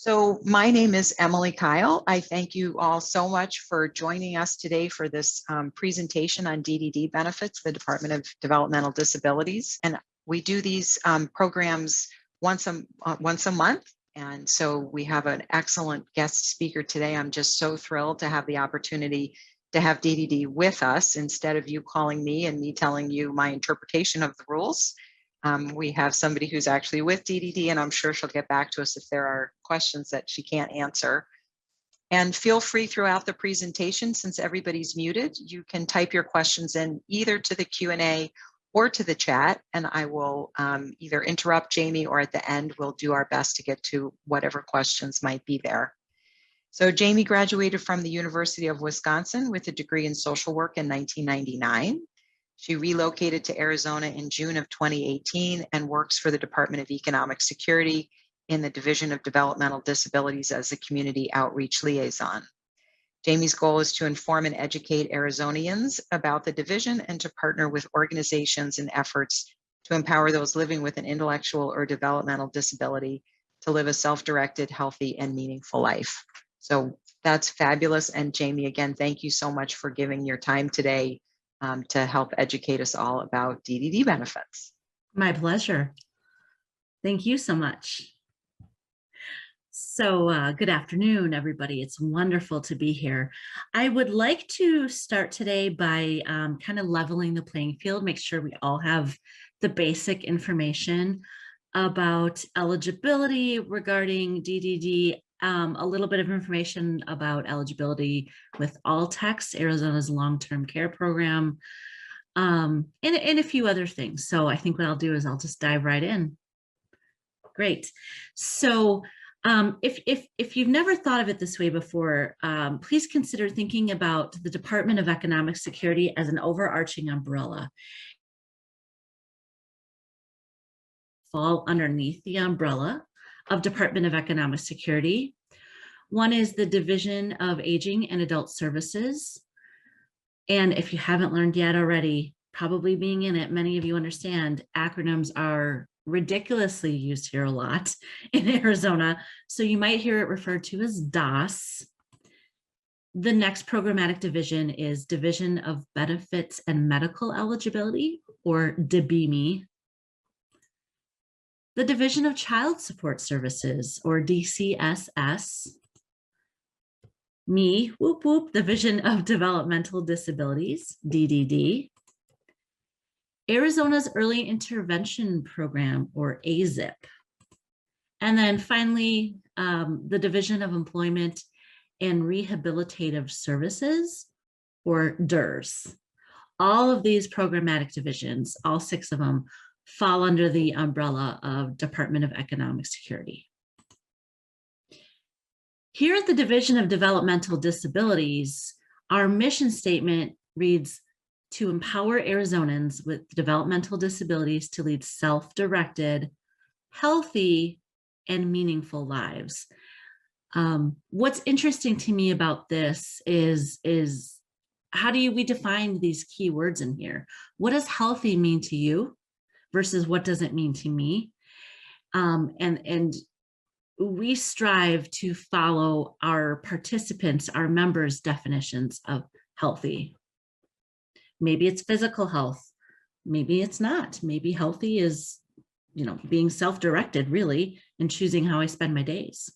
So my name is Emily Kile. I thank you all so much for joining us today for this presentation on DDD benefits, the Department of Developmental Disabilities. And we do these programs once a month. And so we have an excellent guest speaker today. I'm just so thrilled to have the opportunity to have DDD with us instead of you calling me and me telling you my interpretation of the rules. We have somebody who's actually with DDD, and I'm sure she'll get back to us if there are questions that she can't answer. And feel free throughout the presentation, since everybody's muted, you can type your questions in either to the Q&A or to the chat, and I will either interrupt Jamie or at the end, we'll do our best to get to whatever questions might be there. So Jamie graduated from the University of Wisconsin with a degree in social work in 1999. She relocated to Arizona in June of 2018 and works for the Department of Economic Security in the Division of Developmental Disabilities as a community outreach liaison. Jamie's goal is to inform and educate Arizonians about the division and to partner with organizations in efforts to empower those living with an intellectual or developmental disability to live a self-directed, healthy, and meaningful life. So that's fabulous. And Jamie, again, thank you so much for giving your time today to help educate us all about DDD benefits. My pleasure. Thank you so much. So good afternoon, everybody. It's wonderful to be here. I would like to start today by kind of leveling the playing field, make sure we all have the basic information about eligibility regarding DDD, a little bit of information about eligibility with ALTCS, Arizona's long-term care program, and a few other things. So I think what I'll do is I'll just dive right in. Great. So if you've never thought of it this way before, please consider thinking about the Department of Economic Security as an overarching umbrella. Fall underneath the umbrella of Department of Economic Security. One is the Division of Aging and Adult Services. And if you haven't learned yet already, probably being in it, many of you understand acronyms are ridiculously used here a lot in Arizona. So you might hear it referred to as DOS. The next programmatic division is Division of Benefits and Medical Eligibility, or DBME. The Division of Child Support Services, or DCSS. Me, whoop whoop, Division of Developmental Disabilities, DDD. Arizona's Early Intervention Program, or AZIP. And then finally, the Division of Employment and Rehabilitative Services, or DERS. All of these programmatic divisions, all 6 of them, fall under the umbrella of Department of Economic Security. Here at the Division of Developmental Disabilities, our mission statement reads, to empower Arizonans with developmental disabilities to lead self-directed, healthy, and meaningful lives. What's interesting to me about this is how do we define these key words in here? What does healthy mean to you versus what does it mean to me? And we strive to follow our participants, our members' definitions of healthy. Maybe it's physical health. Maybe it's not. Maybe healthy is, being self-directed really and choosing how I spend my days.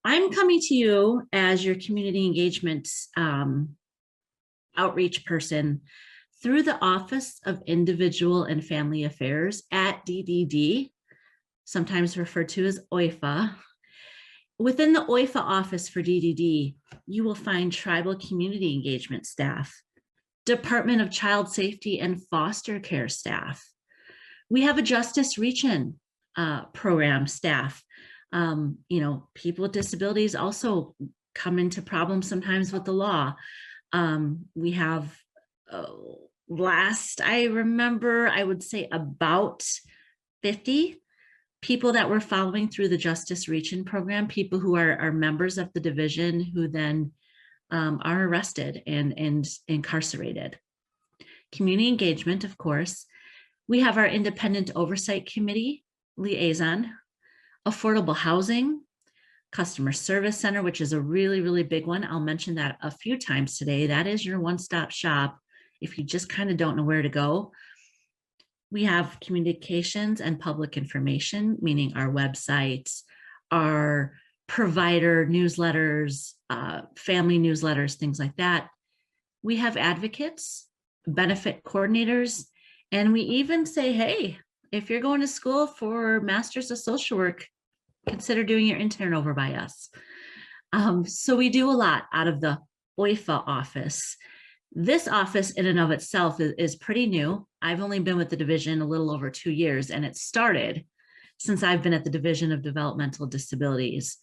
I'm coming to you as your community engagement outreach person through the Office of Individual and Family Affairs at DDD, sometimes referred to as OIFA. Within the OIFA office for DDD, you will find tribal community engagement staff, Department of Child Safety and Foster Care staff. We have a Justice Reach-In program staff. People with disabilities also come into problems sometimes with the law. We have, last I remember, I would say about 50 people that we're following through the Justice Reach-In program, people who are members of the division who then are arrested and incarcerated. Community engagement, of course. We have our Independent Oversight Committee liaison, affordable housing, customer service center, which is a really, really big one. I'll mention that a few times today. That is your one-stop shop if you just kind of don't know where to go. We have communications and public information, meaning our websites, our provider newsletters, family newsletters, things like that. We have advocates, benefit coordinators, and we even say, hey, if you're going to school for Masters of Social Work, consider doing your intern over by us. So we do a lot out of the OIFA office. This office in and of itself is pretty new. I've only been with the division a little over 2 years, and it started since I've been at the Division of Developmental Disabilities.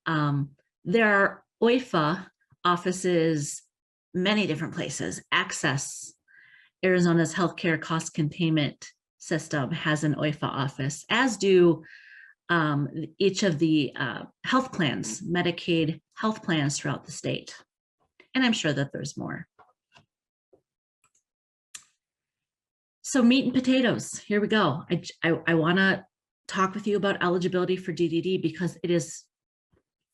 There are OIFA offices many different places. Access, Arizona's healthcare cost containment system, has an OIFA office, as do each of the health plans, Medicaid health plans throughout the state. And I'm sure that there's more. So meat and potatoes, here we go. I want to talk with you about eligibility for DDD because it is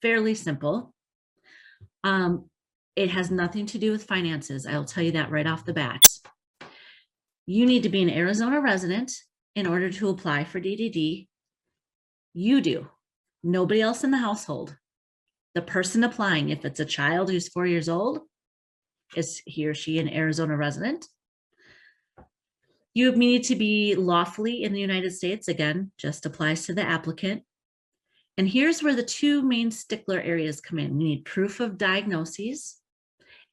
fairly simple. It has nothing to do with finances. I'll tell you that right off the bat. You need to be an Arizona resident in order to apply for DDD. You do. Nobody else in the household. The person applying, if it's a child who's 4 years old, is he or she an Arizona resident? You need to be lawfully in the United States. Again, just applies to the applicant. And here's where the two main stickler areas come in. We need proof of diagnoses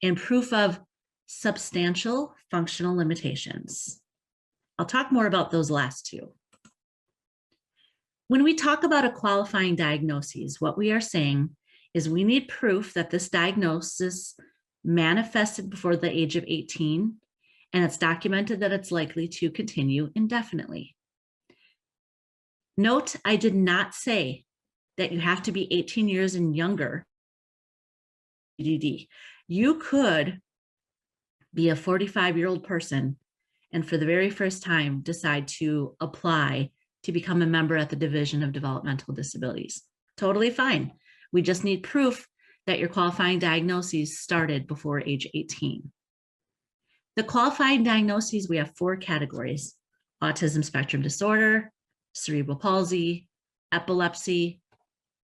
and proof of substantial functional limitations. I'll talk more about those last two. When we talk about a qualifying diagnosis, what we are saying is we need proof that this diagnosis manifested before the age of 18, and it's documented that it's likely to continue indefinitely. Note, I did not say that you have to be 18 years and younger. DDD. You could be a 45-year-old person and for the very first time decide to apply to become a member at the Division of Developmental Disabilities. Totally fine. We just need proof that your qualifying diagnoses started before age 18. The qualifying diagnoses, we have 4 categories: autism spectrum disorder, cerebral palsy, epilepsy,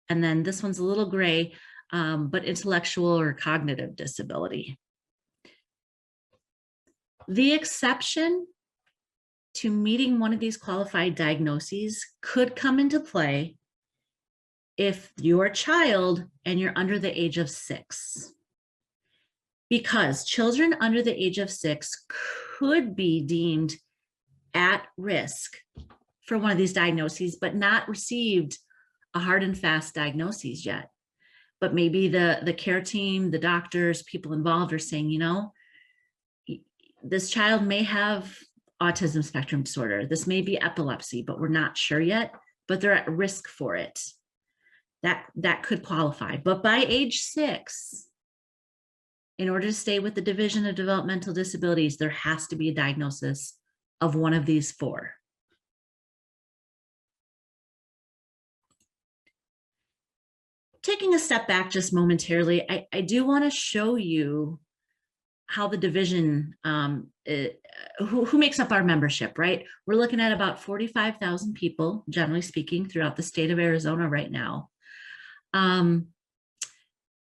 and then this one's a little gray, but intellectual or cognitive disability. The exception to meeting one of these qualified diagnoses could come into play if you're a child and you're under the age of 6. Because children under the age of 6 could be deemed at risk for one of these diagnoses, but not received a hard and fast diagnosis yet. But maybe the care team, the doctors, people involved are saying, you know, this child may have autism spectrum disorder. This may be epilepsy, but we're not sure yet, but they're at risk for it. That could qualify. But by age 6, in order to stay with the Division of Developmental Disabilities, there has to be a diagnosis of one of these 4. Taking a step back just momentarily, I do want to show you how the division, who makes up our membership, right? We're looking at about 45,000 people, generally speaking, throughout the state of Arizona right now.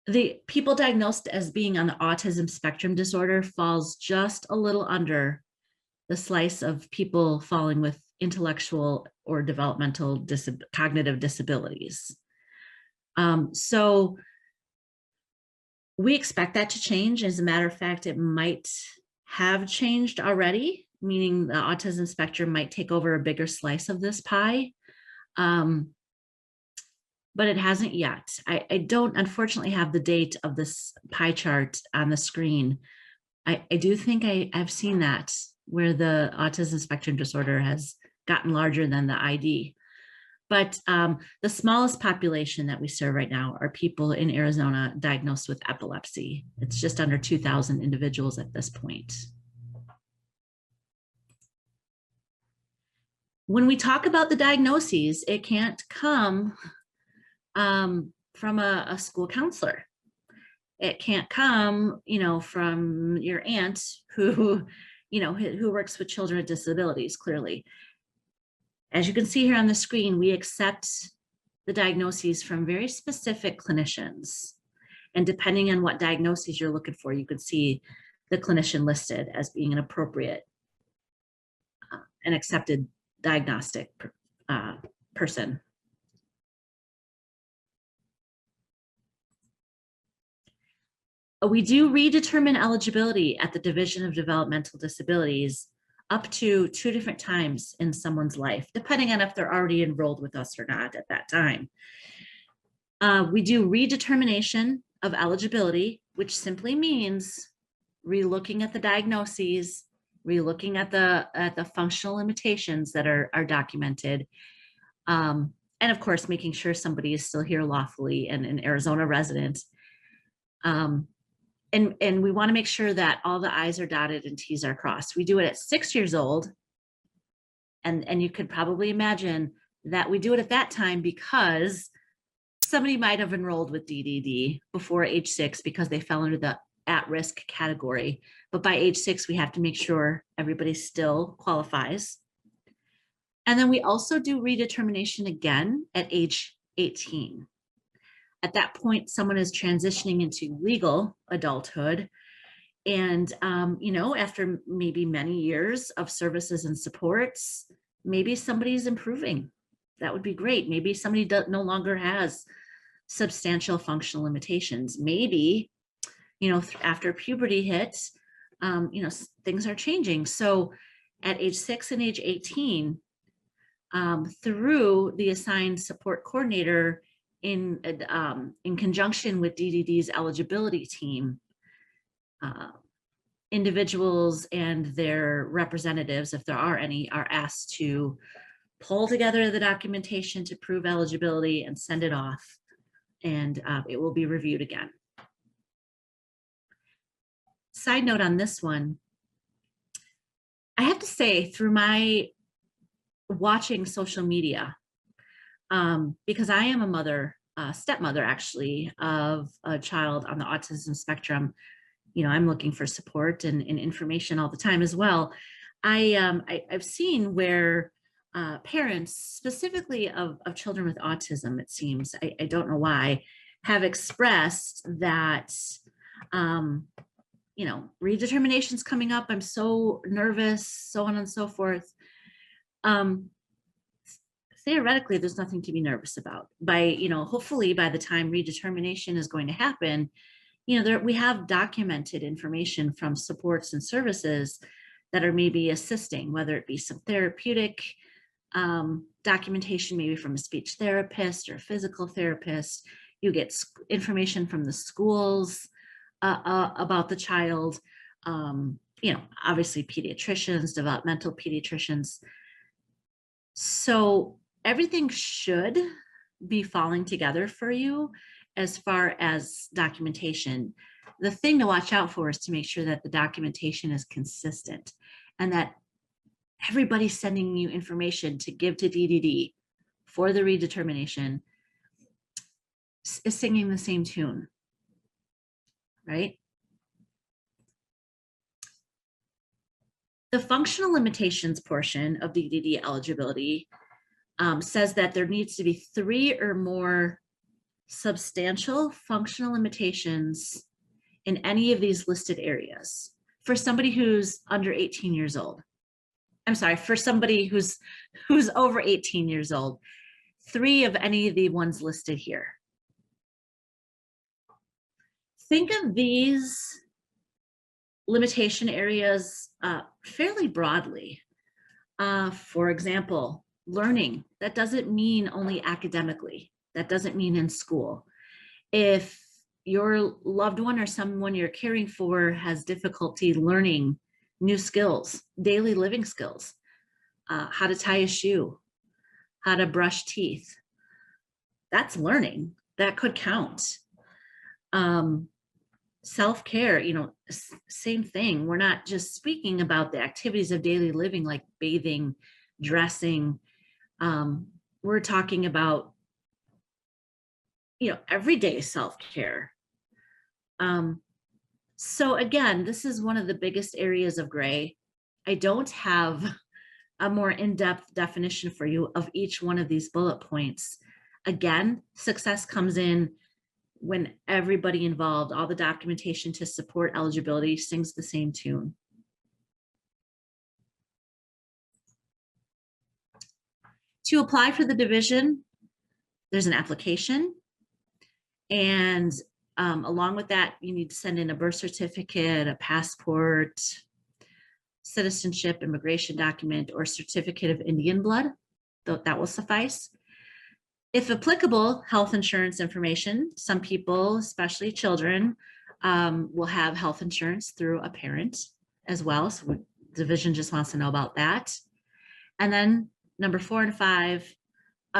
The people diagnosed as being on the autism spectrum disorder falls just a little under the slice of people falling with intellectual or developmental cognitive disabilities. So we expect that to change. As a matter of fact, it might have changed already, meaning the autism spectrum might take over a bigger slice of this pie. But it hasn't yet. I don't unfortunately have the date of this pie chart on the screen. I do think I've seen that where the autism spectrum disorder has gotten larger than the ID. But the smallest population that we serve right now are people in Arizona diagnosed with epilepsy. It's just under 2,000 individuals at this point. When we talk about the diagnoses, it can't come from a school counselor. It can't come, from your aunt who, who works with children with disabilities, clearly. As you can see here on the screen, we accept the diagnoses from very specific clinicians. And depending on what diagnoses you're looking for, you can see the clinician listed as being an appropriate and accepted diagnostic person. We do redetermine eligibility at the Division of Developmental Disabilities up to 2 different times in someone's life, depending on if they're already enrolled with us or not at that time. We do redetermination of eligibility, which simply means relooking at the diagnoses, relooking at the functional limitations that are documented, and of course, making sure somebody is still here lawfully and an Arizona resident. And we want to make sure that all the I's are dotted and T's are crossed. We do it at 6 years old. And you could probably imagine that we do it at that time because somebody might have enrolled with DDD before age 6 because they fell under the at-risk category. But by age 6, we have to make sure everybody still qualifies. And then we also do redetermination again at age 18. At that point, someone is transitioning into legal adulthood. And, after maybe many years of services and supports, maybe somebody's improving. That would be great. Maybe somebody no longer has substantial functional limitations. Maybe, after puberty hits, things are changing. So at age 6 and age 18, through the assigned support coordinator in conjunction with DDD's eligibility team, individuals and their representatives, if there are any, are asked to pull together the documentation to prove eligibility and send it off, and it will be reviewed again. Side note on this one, I have to say, through my watching social media, because I am a mother, stepmother actually, of a child on the autism spectrum, I'm looking for support and information all the time as well. I've seen where parents, specifically of children with autism, it seems, I don't know why, have expressed that, redetermination's coming up, I'm so nervous, so on and so forth. Theoretically, there's nothing to be nervous about. Hopefully by the time redetermination is going to happen, we have documented information from supports and services that are maybe assisting, whether it be some therapeutic documentation, maybe from a speech therapist or physical therapist. You get information from the schools about the child, obviously pediatricians, developmental pediatricians. So everything should be falling together for you as far as documentation. The thing to watch out for is to make sure that the documentation is consistent and that everybody's sending you information to give to DDD for the redetermination is singing the same tune, right? The functional limitations portion of DDD eligibility says that there needs to be 3 or more substantial functional limitations in any of these listed areas for somebody who's under 18 years old. I'm sorry, for somebody who's over 18 years old, 3 of any of the ones listed here. Think of these limitation areas fairly broadly. For example, learning. That doesn't mean only academically. That doesn't mean in school. If your loved one or someone you're caring for has difficulty learning new skills, daily living skills, how to tie a shoe, how to brush teeth, that's learning. That could count. Self-care, same thing. We're not just speaking about the activities of daily living like bathing, dressing. We're talking about, everyday self-care. So again, this is one of the biggest areas of gray. I don't have a more in-depth definition for you of each one of these bullet points. Again, success comes in when everybody involved, all the documentation to support eligibility, sings the same tune. To apply for the division, there's an application, and along with that, you need to send in a birth certificate, a passport, citizenship, immigration document, or certificate of Indian blood. That will suffice. If applicable, health insurance information. Some people, especially children, will have health insurance through a parent as well. So division just wants to know about that. And then number 4 and 5,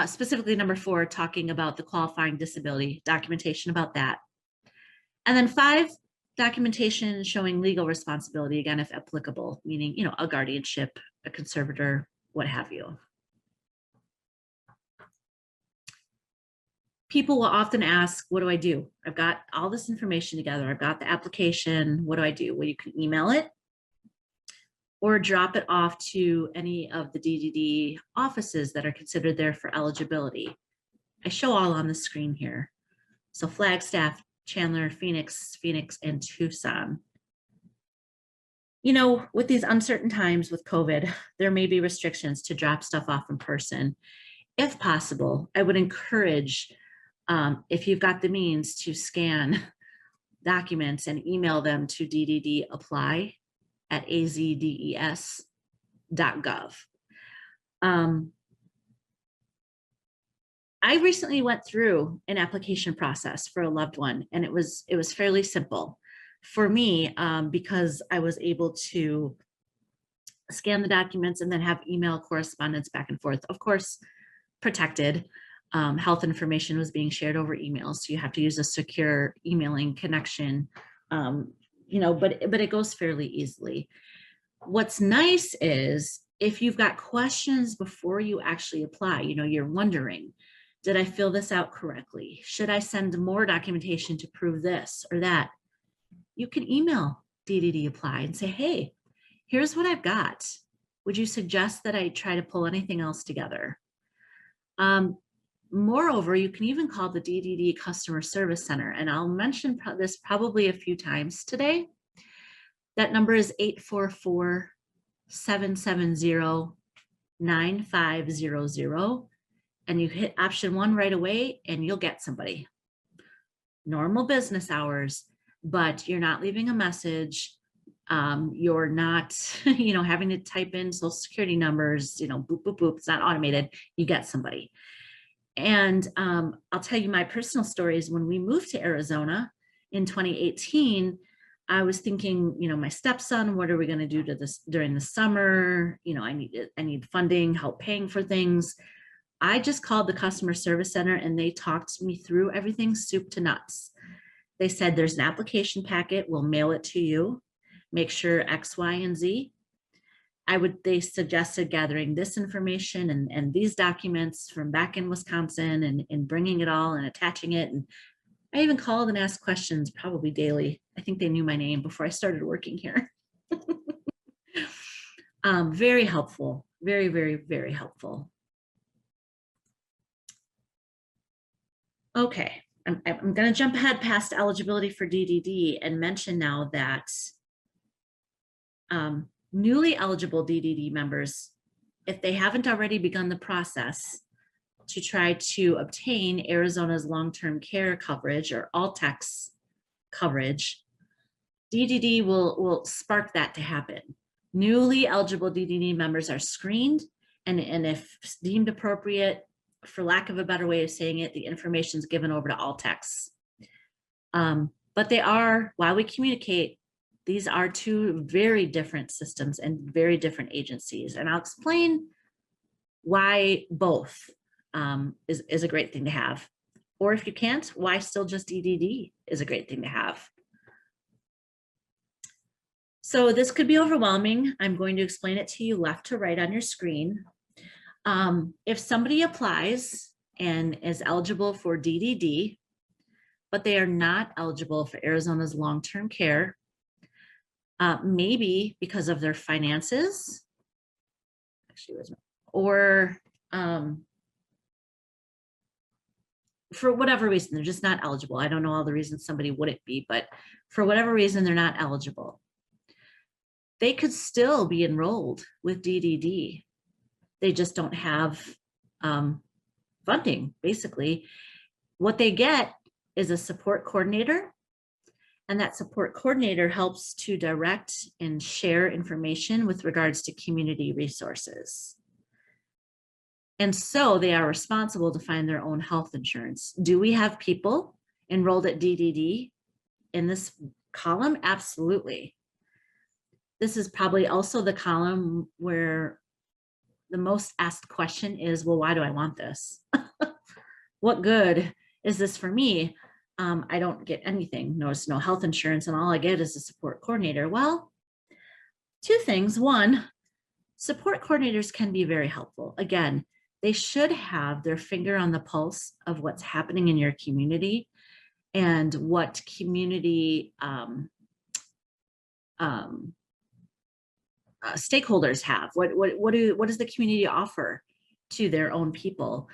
specifically number 4, talking about the qualifying disability, documentation about that. And then 5, documentation showing legal responsibility, again, if applicable, meaning, a guardianship, a conservator, what have you. People will often ask, what do I do? I've got all this information together. I've got the application. What do I do? Well, you can email it or drop it off to any of the DDD offices that are considered there for eligibility. I show all on the screen here. So Flagstaff, Chandler, Phoenix, and Tucson. With these uncertain times with COVID, there may be restrictions to drop stuff off in person. If possible, I would encourage, if you've got the means, to scan documents and email them to ddd.apply@azdes.gov. I recently went through an application process for a loved one, and it was fairly simple for me, because I was able to scan the documents and then have email correspondence back and forth. Of course, protected. Health information was being shared over email, so you have to use a secure emailing connection. But it goes fairly easily. What's nice is if you've got questions before you actually apply, you're wondering, did I fill this out correctly? Should I send more documentation to prove this or that? You can email DDD Apply and say, hey, here's what I've got. Would you suggest that I try to pull anything else together? Moreover, you can even call the DDD Customer Service Center, and I'll mention this probably a few times today. That number is 844-770-9500, and you hit option 1 right away and you'll get somebody. Normal business hours, but you're not leaving a message. You're not, having to type in social security numbers, boop, boop, boop. It's not automated. You get somebody. And I'll tell you my personal stories. When we moved to Arizona in 2018, I was thinking, my stepson, what are we going to do to this during the summer? I need funding, help paying for things. I just called the customer service center and they talked me through everything soup to nuts. They said, there's an application packet. We'll mail it to you. Make sure X, Y, and Z. They suggested gathering this information and these documents from back in Wisconsin and bringing it all and attaching it. And I even called and asked questions probably daily. I think they knew my name before I started working here. Very helpful, very, very, very helpful. Okay, I'm going to jump ahead past eligibility for DDD and mention now that newly eligible DDD members, if they haven't already begun the process to try to obtain Arizona's long-term care coverage or ALTCS coverage, DDD will spark that to happen. Newly eligible DDD members are screened, and if deemed appropriate, for lack of a better way of saying it, the information is given over to ALTCS. But they are, while we communicate, these are 2 very different systems and very different agencies. And I'll explain why both is a great thing to have. Or if you can't, why still just DDD is a great thing to have. So this could be overwhelming. I'm going to explain it to you left to right on your screen. If somebody applies and is eligible for DDD, but they are not eligible for Arizona's long-term care, maybe because of their finances, or for whatever reason, they're just not eligible. I don't know all the reasons somebody wouldn't be, but for whatever reason, they're not eligible. They could still be enrolled with DDD. They just don't have funding, basically. What they get is a support coordinator, and that support coordinator helps to direct and share information with regards to community resources. And so they are responsible to find their own health insurance. Do we have people enrolled at DDD in this column? Absolutely. This is probably also the column where the most asked question is, well, why do I want this? What good is this for me? I don't get anything, no health insurance, and all I get is a support coordinator. Well, two things. One, support coordinators can be very helpful. Again, they should have their finger on the pulse of what's happening in your community and what community stakeholders have. What does the community offer to their own people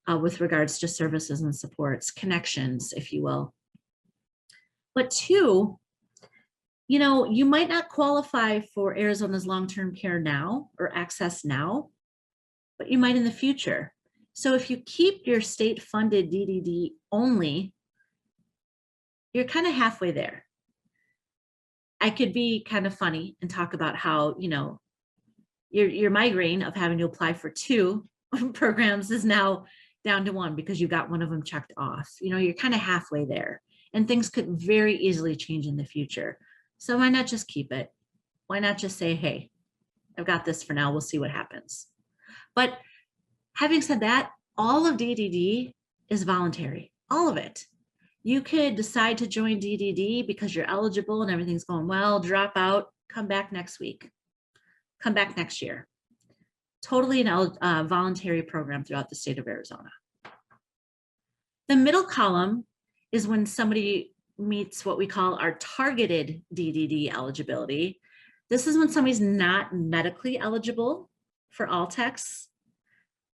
with regards to services and supports, connections, if you will. But two, you might not qualify for Arizona's long-term care now or access now, but you might in the future. So if you keep your state-funded DDD only, you're kind of halfway there. I could be kind of funny and talk about how, your migraine of having to apply for 2 programs is now down to 1 because you got one of them checked off. You're kind of halfway there, and things could very easily change in the future. So why not just keep it? Why not just say, hey, I've got this for now, we'll see what happens. But having said that, all of DDD is voluntary, all of it. You could decide to join DDD because you're eligible and everything's going well, drop out, come back next week, come back next year. Totally an voluntary program throughout the state of Arizona. The middle column is when somebody meets what we call our targeted DDD eligibility. This is when somebody's not medically eligible for ALTCS,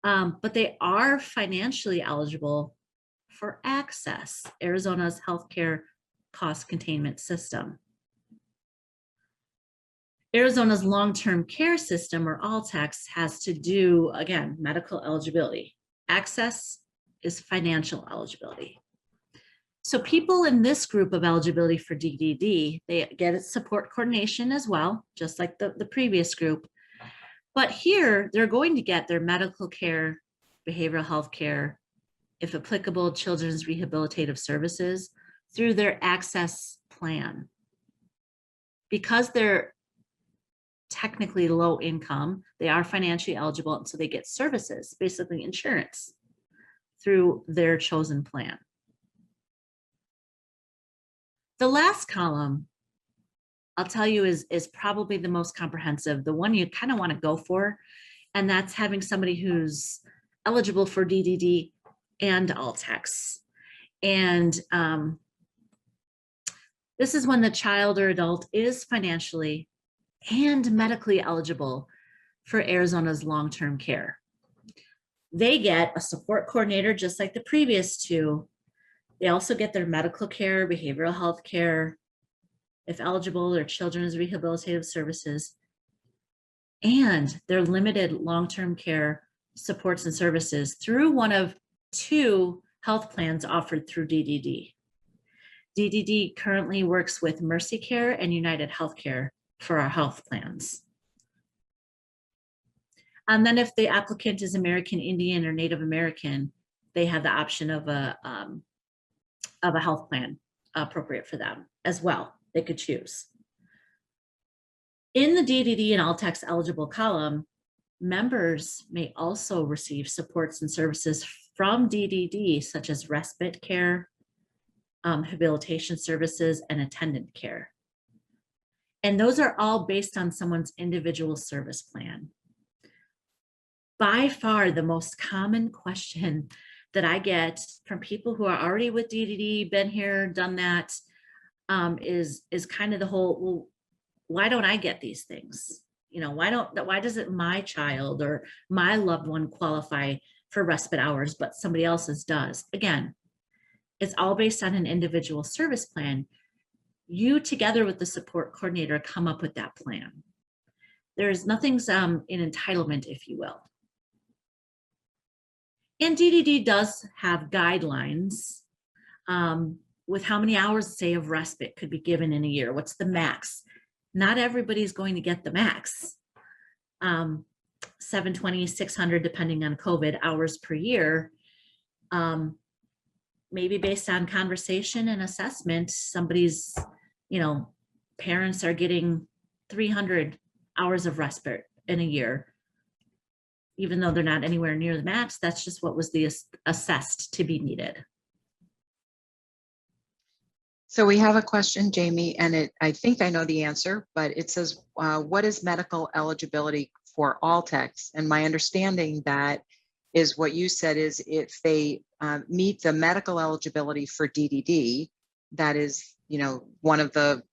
but they are financially eligible for ALCTS, Arizona's healthcare cost containment system. Arizona's long-term care system, or ALTCS, has to do, again, medical eligibility. ALCTS is financial eligibility. So people in this group of eligibility for DDD, they get support coordination as well, just like the previous group. But here, they're going to get their medical care, behavioral health care, if applicable, children's rehabilitative services through their ALCTS plan. Because they're technically low income, they are financially eligible, and so they get services, basically insurance, through their chosen plan. The last column, I'll tell you, is probably the most comprehensive, the one you kind of want to go for, and that's having somebody who's eligible for DDD and ALTCS. And this is when the child or adult is financially and medically eligible for Arizona's long-term care. They get a support coordinator just like the previous 2. They also get their medical care, behavioral health care, if eligible, their children's rehabilitative services, and their limited long-term care supports and services through one of 2 health plans offered through DDD. DDD currently works with Mercy Care and United Healthcare for our health plans. And then if the applicant is American Indian or Native American, they have the option of a health plan appropriate for them as well. They could choose. In the DDD and ALTCS eligible column, members may also receive supports and services from DDD, such as respite care, rehabilitation services, and attendant care. And those are all based on someone's individual service plan. by far the most common question that I get from people who are already with DDD, been here, done that, is kind of the whole, well, why don't I get these things? You know, why doesn't my child or my loved one qualify for respite hours, but somebody else's does? Again, it's all based on an individual service plan. You together with the support coordinator come up with that plan. There's nothing's an entitlement, if you will. And DDD does have guidelines with how many hours, say, of respite could be given in a year. What's the max? Not everybody's going to get the max. 720, 600, depending on COVID, hours per year. Maybe based on conversation and assessment, somebody's, you know, parents are getting 300 hours of respite in a year. Even though they're not anywhere near the max, that's just what was assessed to be needed. So we have a question, Jamie, and I think I know the answer, but it says, what is medical eligibility for ALTCS? And my understanding that is what you said is if they meet the medical eligibility for DDD, that is, you know, one of the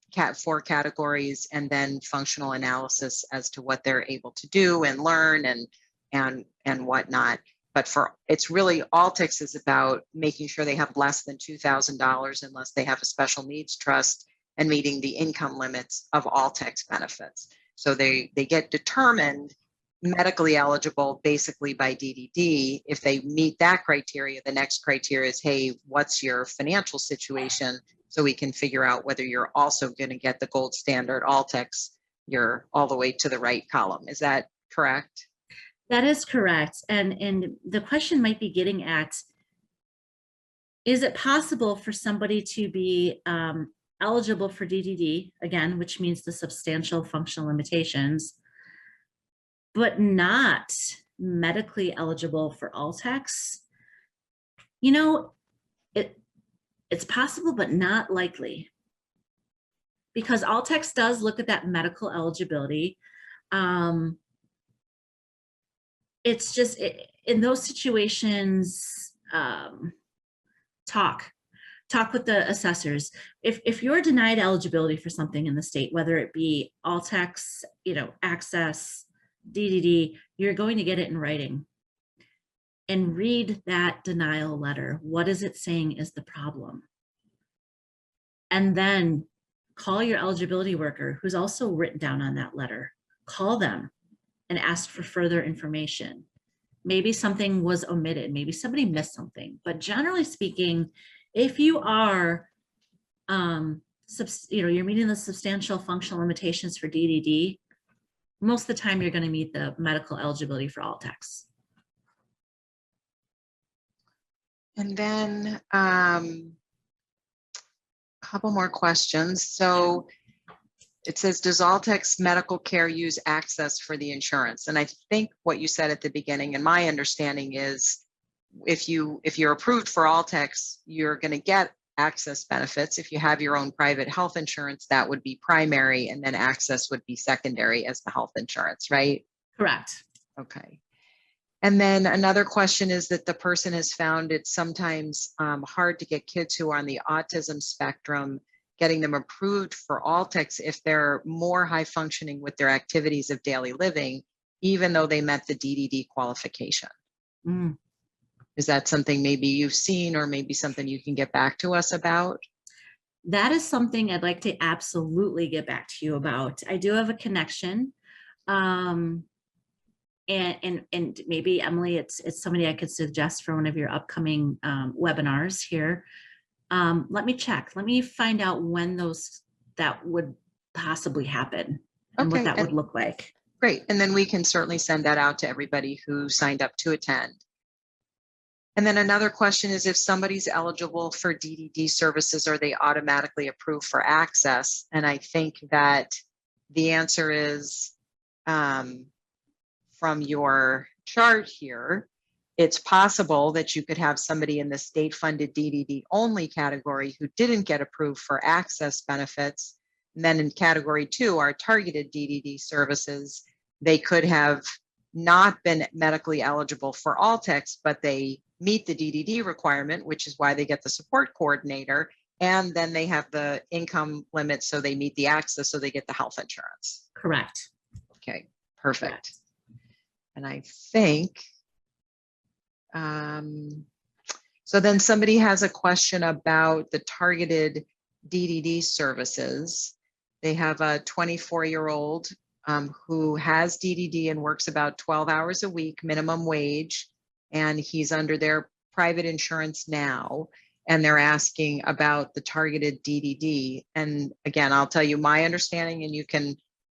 4 categories, and then functional analysis as to what they're able to do and learn and whatnot. But it's really ALTCS is about making sure they have less than $2,000 unless they have a special needs trust and meeting the income limits of ALTCS benefits. So they get determined medically eligible basically by DDD. If they meet that criteria, the next criteria is, hey, what's your financial situation? So we can figure out whether you're also going to get the gold standard ALTCS. You're all the way to the right column. Is that correct? That is correct. And the question might be getting at, is it possible for somebody to be eligible for DDD, again, which means the substantial functional limitations, but not medically eligible for ALTCS? You know, it's possible, but not likely. Because ALTCS does look at that medical eligibility. It's just in those situations, talk with the assessors. If you're denied eligibility for something in the state, whether it be ALTCS, you know, access, DDD, you're going to get it in writing. And read that denial letter. What is it saying is the problem? And then call your eligibility worker who's also written down on that letter. Call them and ask for further information. Maybe something was omitted. Maybe somebody missed something. But generally speaking, if you are, you're meeting the substantial functional limitations for DDD, most of the time you're going to meet the medical eligibility for ALTCS. And then a couple more questions. So it says, does ALTCS medical care use access for the insurance? And I think what you said at the beginning, and my understanding is, if you're approved for ALTCS, you're going to get access benefits. If you have your own private health insurance, that would be primary, and then access would be secondary as the health insurance, right? Correct. Okay. And then another question is that the person has found it sometimes hard to get kids who are on the autism spectrum, getting them approved for ALTCS if they're more high functioning with their activities of daily living, even though they met the DDD qualification. Mm. Is that something maybe you've seen, or maybe something you can get back to us about? That is something I'd like to absolutely get back to you about. I do have a connection. And maybe, Emily, it's somebody I could suggest for one of your upcoming webinars here. Let me check. Let me find out when that would possibly happen and what that would look like. Great. And then we can certainly send that out to everybody who signed up to attend. And then another question is, if somebody's eligible for DDD services, are they automatically approved for access? And I think that the answer is, from your chart here, it's possible that you could have somebody in the state-funded DDD only category who didn't get approved for access benefits. And then in category 2, our targeted DDD services, they could have not been medically eligible for ALTCS, but they meet the DDD requirement, which is why they get the support coordinator. And then they have the income limit, so they meet the access, so they get the health insurance. Correct. Okay, perfect. Correct. And I think, so then somebody has a question about the targeted DDD services. They have a 24-year-old who has DDD and works about 12 hours a week, minimum wage, and he's under their private insurance now. And they're asking about the targeted DDD. And again, I'll tell you my understanding and you can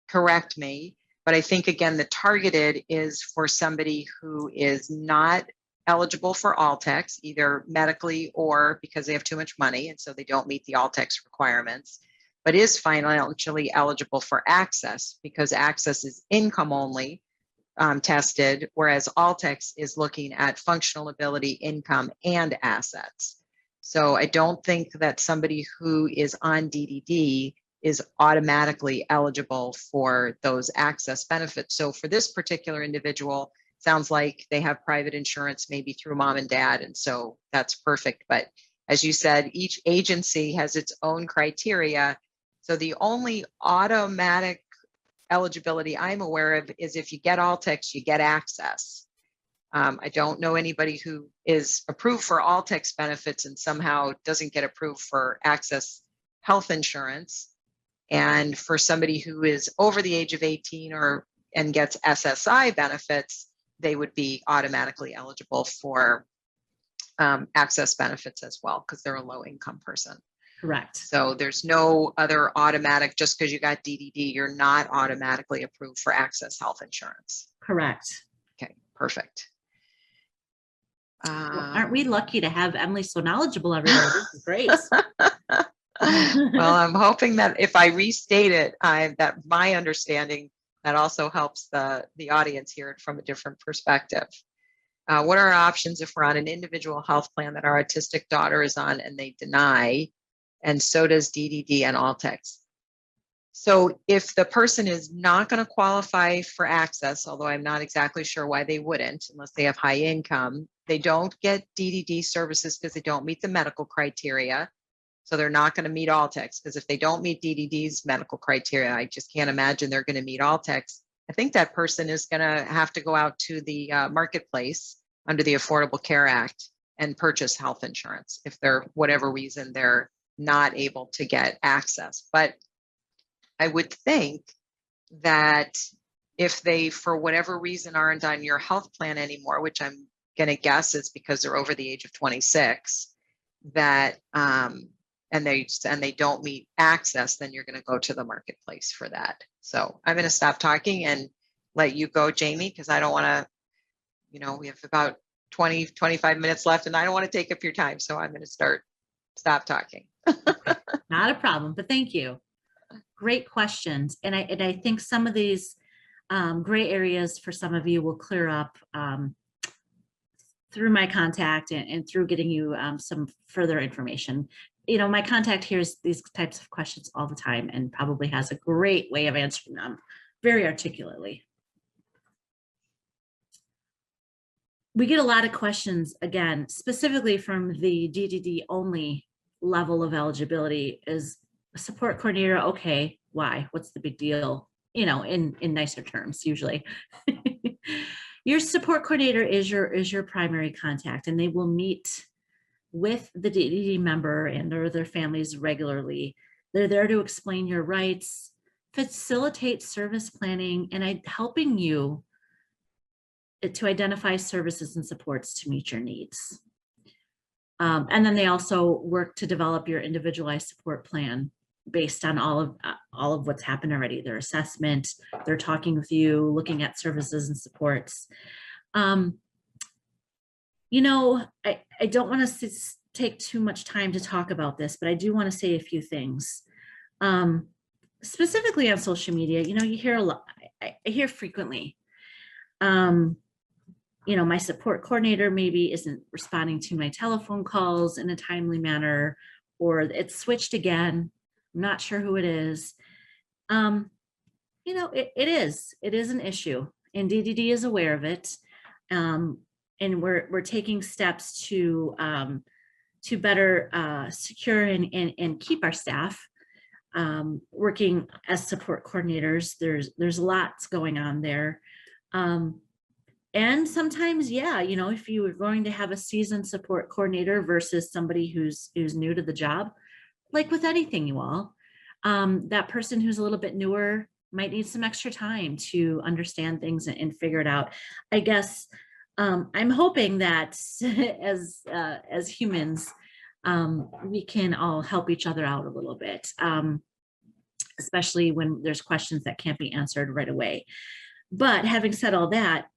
correct me, but I think again, the targeted is for somebody who is not eligible for ALTCS, either medically or because they have too much money and so they don't meet the ALTCS requirements, but is financially eligible for access because access is income only tested, whereas ALTCS is looking at functional ability, income, and assets. So I don't think that somebody who is on DDD is automatically eligible for those access benefits. So for this particular individual, sounds like they have private insurance, maybe through mom and dad. And so that's perfect. But as you said, each agency has its own criteria. So the only automatic eligibility I'm aware of is if you get ALTCS, you get access. I don't know anybody who is approved for ALTCS benefits and somehow doesn't get approved for access health insurance. And for somebody who is over the age of 18 and gets SSI benefits, they would be automatically eligible for access benefits as well because they're a low income person. Correct. So there's no other automatic, just because you got DDD, you're not automatically approved for access health insurance. Correct. Okay, perfect. Well, aren't we lucky to have Emily so knowledgeable every day? This is great. Well, I'm hoping that if I restate it, that my understanding, that also helps the audience hear it from a different perspective. What are our options if we're on an individual health plan that our autistic daughter is on and they deny, and so does DDD and ALTCS? So if the person is not going to qualify for access, although I'm not exactly sure why they wouldn't, unless they have high income, they don't get DDD services because they don't meet the medical criteria. So they're not going to meet ALTCS, because if they don't meet DDD's medical criteria, I just can't imagine they're going to meet ALTCS. I think that person is going to have to go out to the marketplace under the Affordable Care Act and purchase health insurance if they're, whatever reason, they're not able to get access. But I would think that if they, for whatever reason, aren't on your health plan anymore, which I'm going to guess is because they're over the age of 26, that and they don't meet access, then you're going to go to the marketplace for that. So I'm going to stop talking and let you go, Jamie, because I don't want to, we have about 25 minutes left and I don't want to take up your time. So I'm going to stop talking. Not a problem, but thank you. Great questions. And I think some of these gray areas for some of you will clear up through my contact and through getting you some further information. My contact hears these types of questions all the time and probably has a great way of answering them very articulately. We get a lot of questions, again, specifically from the DDD only level of eligibility. Is a support coordinator okay? Why? What's the big deal? In nicer terms, usually. Your support coordinator is your primary contact, and they will meet with the DDD member and or their families regularly. They're there to explain your rights, facilitate service planning, and helping you to identify services and supports to meet your needs. And then they also work to develop your individualized support plan based on all of what's happened already, their assessment, they're talking with you, looking at services and supports. I don't want to take too much time to talk about this, but I do want to say a few things. Specifically on social media, you hear a lot, I hear frequently, my support coordinator maybe isn't responding to my telephone calls in a timely manner, or it's switched again. I'm not sure who it is. It is an issue. and DDD is aware of it. And we're taking steps to better secure and keep our staff working as support coordinators. There's lots going on there. And sometimes, yeah, you know, if you are going to have a seasoned support coordinator versus somebody who's new to the job, like with anything, you all, that person who's a little bit newer might need some extra time to understand things and figure it out. I guess I'm hoping that as humans, we can all help each other out a little bit, especially when there's questions that can't be answered right away. But having said all that,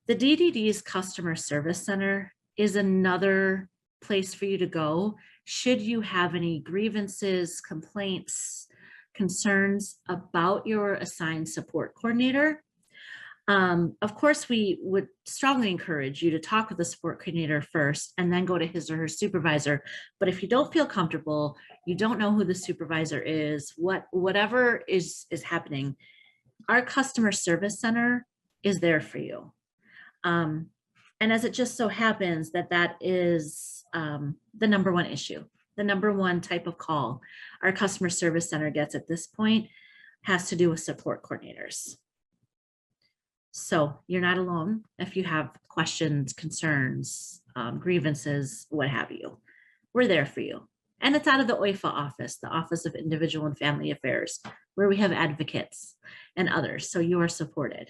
the DDD's Customer Service Center is another place for you to go should you have any grievances, complaints, concerns about your assigned support coordinator. Of course, we would strongly encourage you to talk with the support coordinator first and then go to his or her supervisor. But if you don't feel comfortable, you don't know who the supervisor is, whatever is happening, our customer service center is there for you. And as it just so happens that is the number one issue, the number one type of call our customer service center gets at this point has to do with support coordinators. So you're not alone if you have questions, concerns, grievances, what have you. We're there for you. And it's out of the OIFA office, the Office of Individual and Family Affairs, where we have advocates and others. So you are supported.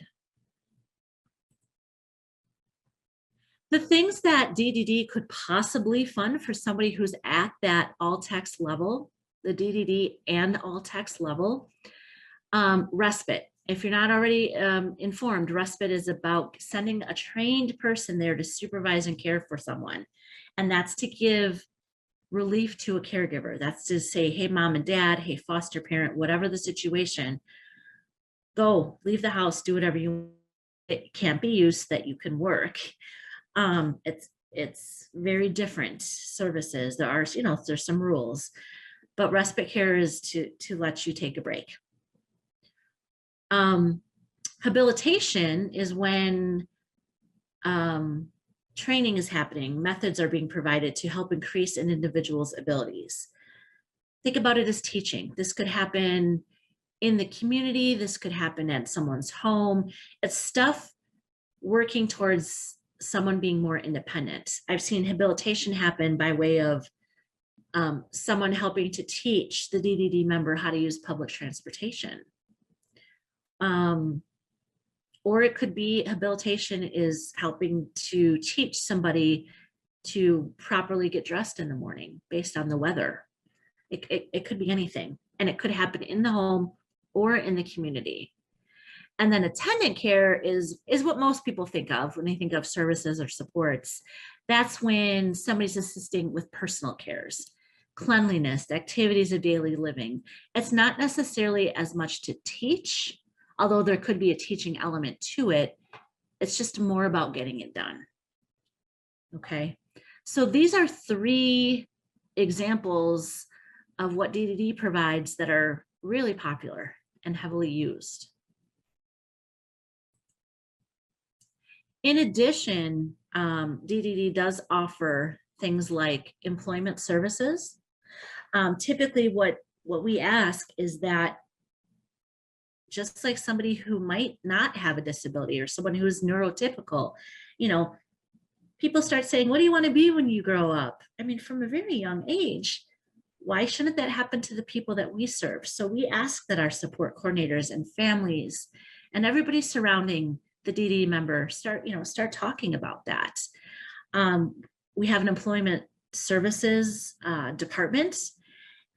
The things that DDD could possibly fund for somebody who's at that ALTCS level, the DDD and ALTCS level, respite. If you're not already informed, respite is about sending a trained person there to supervise and care for someone. And that's to give relief to a caregiver. That's to say, hey, mom and dad, hey, foster parent, whatever the situation, go, leave the house, do whatever you want. It can't be used that you can work. It's very different services. There are, there's some rules, but respite care is to let you take a break. Habilitation is when training is happening, methods are being provided to help increase an individual's abilities. Think about it as teaching. This could happen in the community. This could happen at someone's home. It's stuff working towards someone being more independent. I've seen habilitation happen by way of someone helping to teach the DDD member how to use public transportation. Or it could be habilitation is helping to teach somebody to properly get dressed in the morning based on the weather. It could be anything, and it could happen in the home or in the community. And then attendant care is what most people think of when they think of services or supports. That's when somebody's assisting with personal cares, cleanliness, activities of daily living. It's not necessarily as much to teach, although there could be a teaching element to it. It's just more about getting it done. Okay, so these are 3 examples of what DDD provides that are really popular and heavily used. In addition, DDD does offer things like employment services. Typically what we ask is that just like somebody who might not have a disability or someone who is neurotypical, people start saying, what do you want to be when you grow up? I mean, from a very young age, why shouldn't that happen to the people that we serve? So we ask that our support coordinators and families and everybody surrounding the DDD member start talking about that. We have an employment services department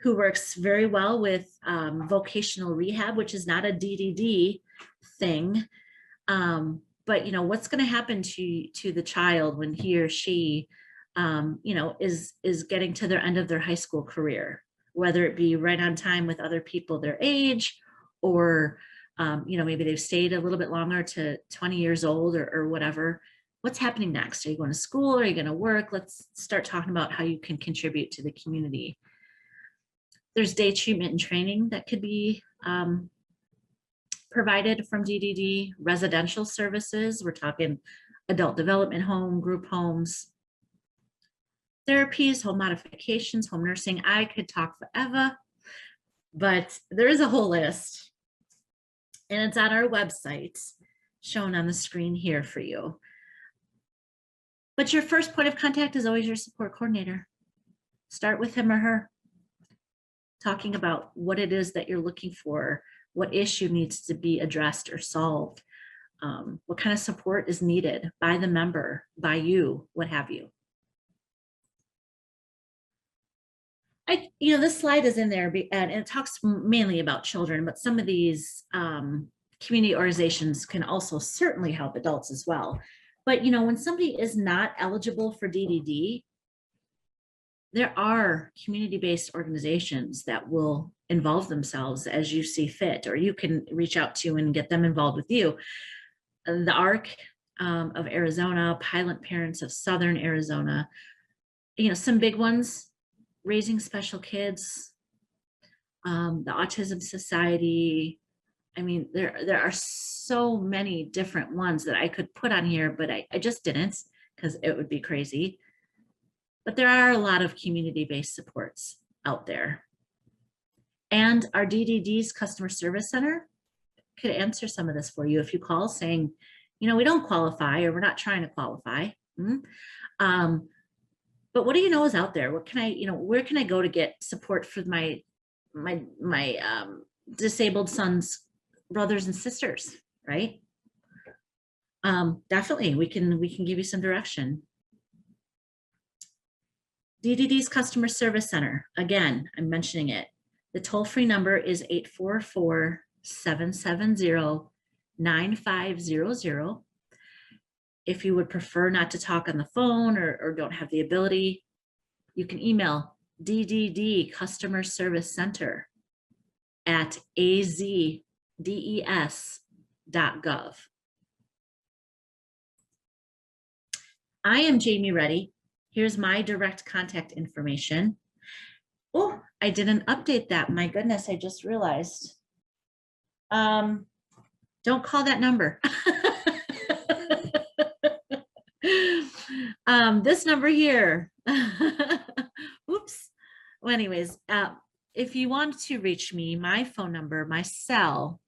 who works very well with vocational rehab, which is not a DDD thing. But what's going to happen to the child when he or she is getting to their end of their high school career, whether it be right on time with other people their age, or maybe they've stayed a little bit longer to 20 years old or whatever. What's happening next? Are you going to school? Are you going to work? Let's start talking about how you can contribute to the community. There's day treatment and training that could be provided from DDD, residential services, we're talking adult development home, group homes, therapies, home modifications, home nursing. I could talk forever, but there is a whole list, and it's on our website shown on the screen here for you. But your first point of contact is always your support coordinator. Start with him or her, talking about what it is that you're looking for, what issue needs to be addressed or solved, what kind of support is needed by the member, by you, what have you. This slide is in there and it talks mainly about children, but some of these community organizations can also certainly help adults as well. But when somebody is not eligible for DDD, there are community-based organizations that will involve themselves as you see fit, or you can reach out to and get them involved with you. The ARC of Arizona, Pilot Parents of Southern Arizona, some big ones, Raising Special Kids, the Autism Society. I mean, there are so many different ones that I could put on here, but I just didn't because it would be crazy. But there are a lot of community-based supports out there. And our DDD's customer service center could answer some of this for you if you call saying, we don't qualify, or we're not trying to qualify. But what do you know is out there? What can I, where can I go to get support for my disabled son's brothers and sisters, right? Definitely, we can give you some direction. DDD's Customer Service Center, again, I'm mentioning it. The toll-free number is 844-770-9500. If you would prefer not to talk on the phone or don't have the ability, you can email DDD Customer Service Center at azdes.gov. I am Jaime Reddy. Here's my direct contact information. Oh, I didn't update that. My goodness, I just realized. Don't call that number. This number here. Oops. Well, anyways, if you want to reach me, my phone number, my cell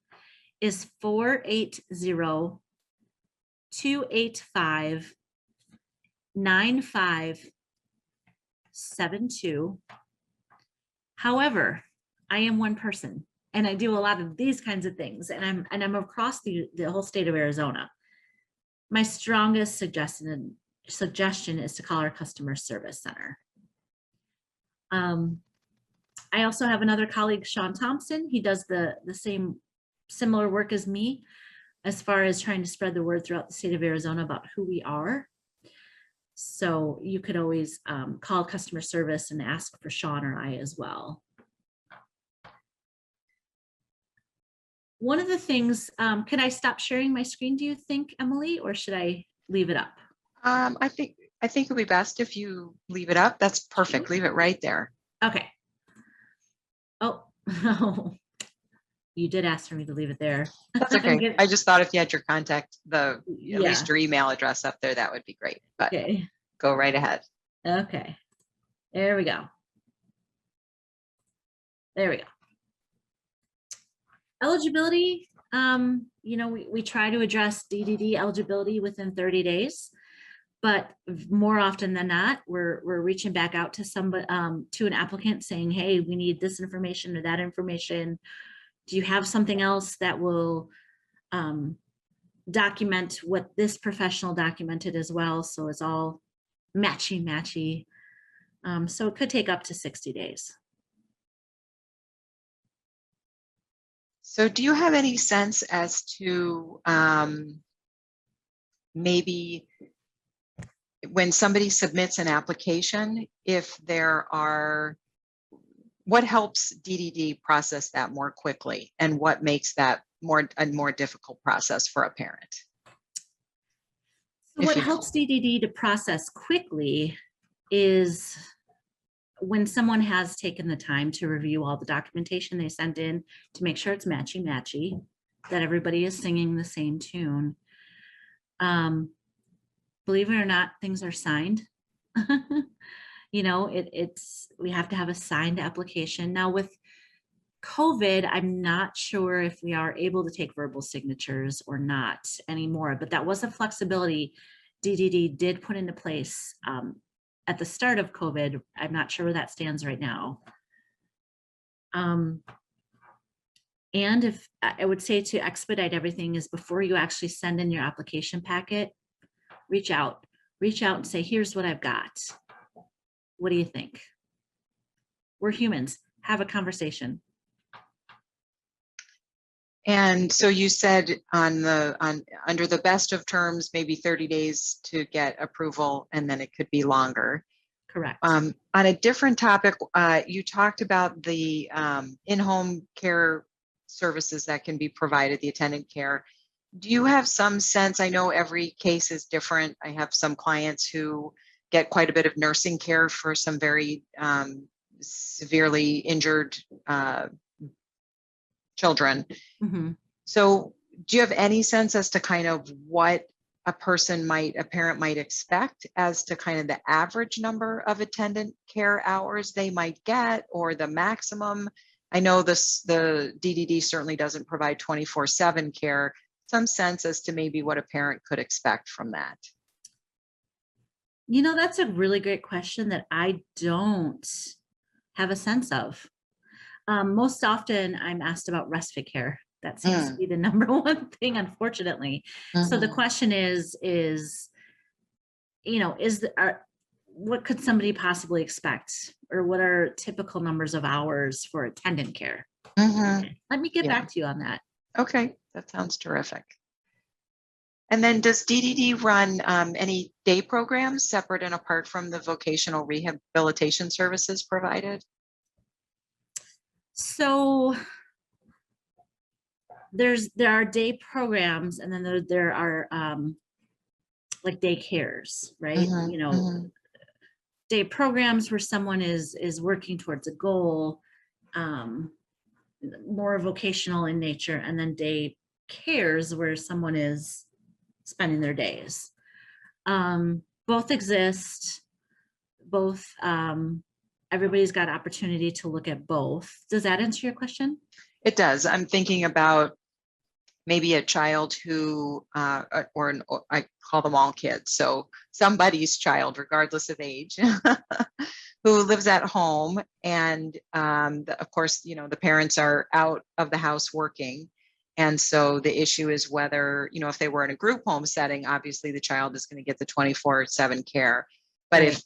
is 480-285-9572. However, I am one person and I do a lot of these kinds of things, and I'm across the whole state of Arizona. My strongest suggestion is to call our customer service center. I also have another colleague, Sean Thompson. He does the similar work as me as far as trying to spread the word throughout the state of Arizona about who we are. So you could always call customer service and ask for Sean or I as well. One of the things, can I stop sharing my screen, do you think, Emily, or should I leave it up? I think it'd be best if you leave it up. That's perfect. Leave it right there. Okay. Oh, you did ask for me to leave it there. That's okay. I just thought if you had your contact, at Yeah. least your email address up there, that would be great. But Okay. go right ahead. Okay. There we go. There we go. Eligibility, we try to address DDD eligibility within 30 days, but more often than not, we're reaching back out to somebody, to an applicant saying, hey, we need this information or that information. Do you have something else that will document what this professional documented as well? So it's all matchy. So it could take up to 60 days. So do you have any sense as to maybe when somebody submits an application, what helps DDD process that more quickly, and what makes that a more difficult process for a parent? So what helps DDD to process quickly is when someone has taken the time to review all the documentation they sent in to make sure it's matchy. that everybody is singing the same tune. Believe it or not, things are signed. You know, it's we have to have a signed application. Now with COVID, I'm not sure if we are able to take verbal signatures or not anymore, but that was a flexibility DDD did put into place at the start of COVID. I'm not sure where that stands right now. And if I would say to expedite everything is before you actually send in your application packet, reach out and say, here's what I've got. What do you think? We're humans. Have a conversation. And so you said under the best of terms, maybe 30 days to get approval, and then it could be longer. Correct. On a different topic, you talked about the in-home care services that can be provided, the attendant care. Do you have some sense? I know every case is different. I have some clients who get quite a bit of nursing care for some very severely injured children. Mm-hmm. So do you have any sense as to kind of what a parent might expect as to kind of the average number of attendant care hours they might get, or the maximum? I know the DDD certainly doesn't provide 24/7 care. Some sense as to maybe what a parent could expect from that. You know, that's a really great question that I don't have a sense of. Most often I'm asked about respite care. That seems to be the number one thing, unfortunately. So the question is, you know, what could somebody possibly expect, or what are typical numbers of hours for attendant care? Let me get back to you on that. Okay, that sounds terrific. And then does DDD run any day programs separate and apart from the vocational rehabilitation services provided? So there are day programs, and then there are like day cares, right? You know, day programs where someone is working towards a goal, more vocational in nature, and then day cares where someone is spending their days. Both exist. Both, everybody's got opportunity to look at both. Does that answer your question? It does. I'm thinking about maybe a child who, I call them all kids, so somebody's child, regardless of age, who lives at home, and of course, you know, the parents are out of the house working. And so the issue is whether, you know, if they were in a group home setting, obviously the child is going to get the 24/7 care. But Right.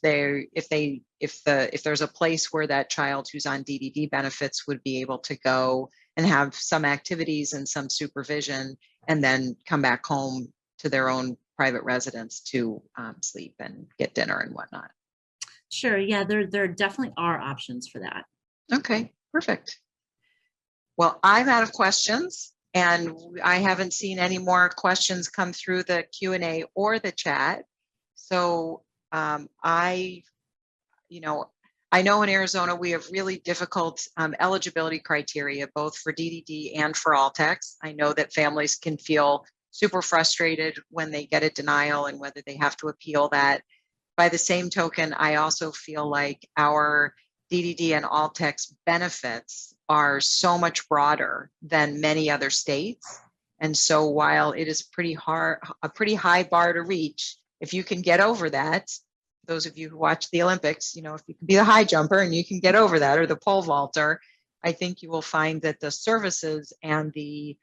if there's a place where that child who's on DDD benefits would be able to go and have some activities and some supervision, and then come back home to their own private residence to sleep and get dinner and whatnot. Sure. Yeah, there definitely are options for that. Okay, perfect. Well, I'm out of questions, and I haven't seen any more questions come through the Q&A or the chat. So I know in Arizona we have really difficult eligibility criteria, both for DDD and for ALTCS. I know that families can feel super frustrated when they get a denial and whether they have to appeal that. By the same token, I also feel like our DDD and ALTCS benefits are so much broader than many other states. And so while it is a pretty high bar to reach, if you can get over that, those of you who watch the Olympics, you know, if you can be the high jumper and you can get over that, or the pole vaulter, I think you will find that the services and the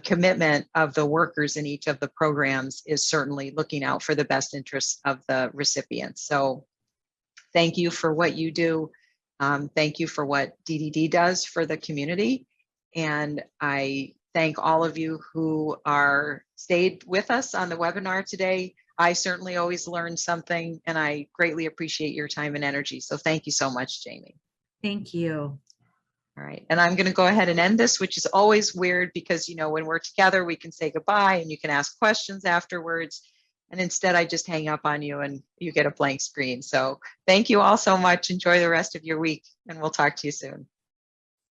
commitment of the workers in each of the programs is certainly looking out for the best interests of the recipients. So thank you for what you do. Thank you for what DDD does for the community. And I thank all of you who stayed with us on the webinar today. I certainly always learn something, and I greatly appreciate your time and energy. So thank you so much, Jaime. Thank you. All right, and I'm going to go ahead and end this, which is always weird because, you know, when we're together, we can say goodbye and you can ask questions afterwards. And instead, I just hang up on you and you get a blank screen. So thank you all so much. Enjoy the rest of your week, and we'll talk to you soon.